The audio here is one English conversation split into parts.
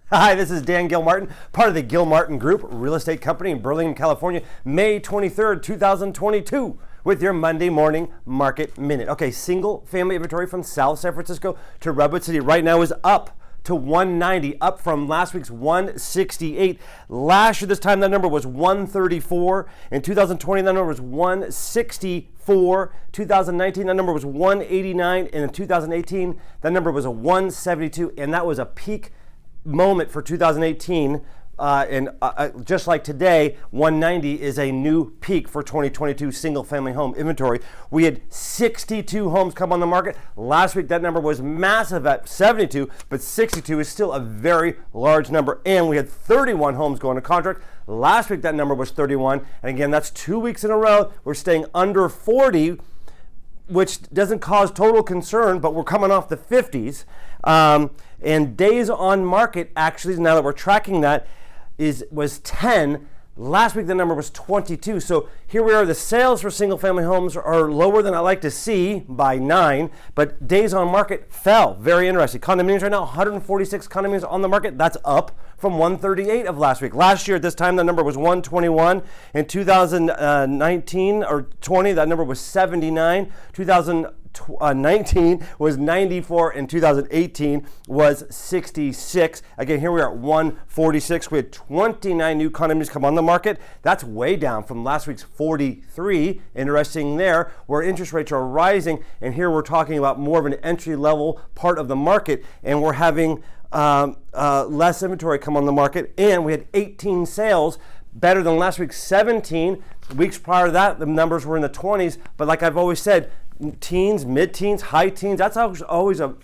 Hi, this is Dan Gilmartin, part of the Gilmartin Group, real estate company in Burlingame, California, May 23rd, 2022, with your Monday morning market minute. Okay, single family inventory from South San Francisco to Redwood City right now is up to 190, up from last week's 168. Last year, this time, that number was 134. In 2020, that number was 164. 2019, that number was 189. And in 2018, that number was a 172. And that was a peak moment for 2018. Just like today, 190 is a new peak for 2022 single-family home inventory. We had 62 homes come on the market. Last week, that number was massive at 72, but 62 is still a very large number. And we had 31 homes go into contract. Last week, that number was 31. And again, that's 2 weeks in a row. We're staying under 40, which doesn't cause total concern, but we're coming off the 50s. And days on market, actually, now that we're tracking that, was 10. Last week the number was 22. So here we are. The sales for single family homes are lower than I like to see by 9, but days on market fell. Very interesting. Condominiums right now, 146 condominiums on the market. That's up from 138 of last week. Last year at this time the number was 121. In 2019 or 20, that number was 79. 2019 was 94, and 2018 was 66. Again, here we are at 146. We had 29 new condominiums come on the market. That's way down from last week's 43. Interesting there, where interest rates are rising, and here we're talking about more of an entry-level part of the market, and we're having less inventory come on the market, and we had 18 sales, better than last week's 17. Weeks prior to that, the numbers were in the 20s, but like I've always said, teens, mid-teens, high teens, that's always a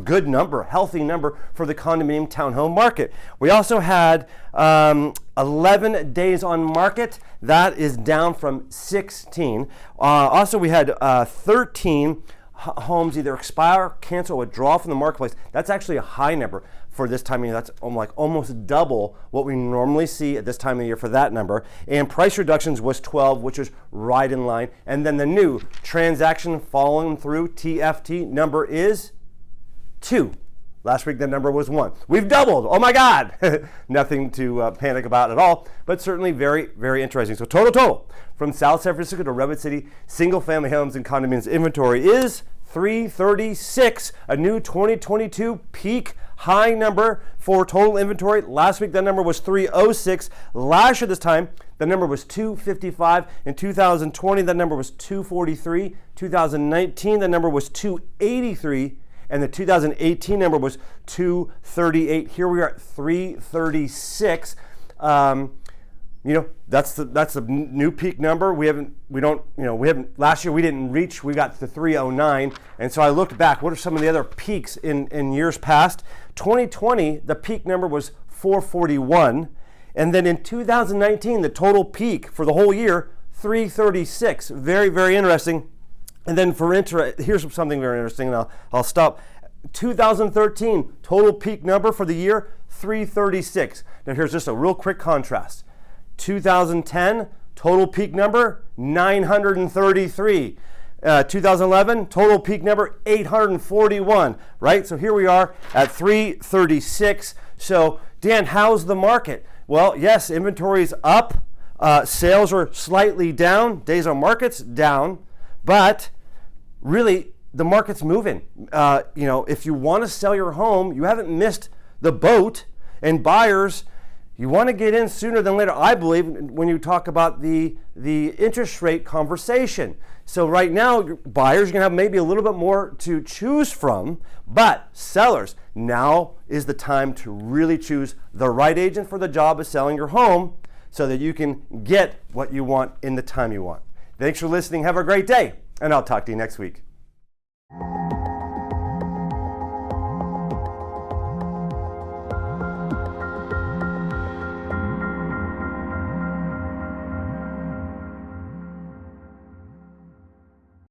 good number, healthy number for the condominium townhome market. We also had 11 days on market. That is down from 16. Also, we had 13 homes either expire, cancel, or withdraw from the marketplace. That's actually a high number for this time of year. That's like almost double what we normally see at this time of year for that number. And price reductions was 12, which is right in line. And then the new transaction following through TFT number is 2. Last week, that number was 1. We've doubled. Oh my God. Nothing to panic about at all, but certainly very, very interesting. So total from South San Francisco to Redwood City, single family homes and condominiums inventory is 336, a new 2022 peak high number for total inventory. Last week, that number was 306. Last year, this time, the number was 255. In 2020, that number was 243. 2019, the number was 283. And the 2018 number was 238. Here we are at 336. That's the new peak number. Last year we didn't reach, we got to 309. And so I looked back, what are some of the other peaks in years past? 2020, the peak number was 441. And then in 2019, the total peak for the whole year, 336. Very, very interesting. And then here's something very interesting, and I'll stop. 2013, total peak number for the year, 336. Now here's just a real quick contrast. 2010, total peak number, 933. 2011, total peak number, 841, right? So here we are at 336. So Dan, how's the market? Well, yes, inventory is up. Sales are slightly down. Days on market's down. But really, the market's moving. If you want to sell your home, you haven't missed the boat. And buyers, you want to get in sooner than later, I believe, when you talk about the interest rate conversation. So right now, buyers are going to have maybe a little bit more to choose from. But sellers, now is the time to really choose the right agent for the job of selling your home so that you can get what you want in the time you want. Thanks for listening. Have a great day, and I'll talk to you next week.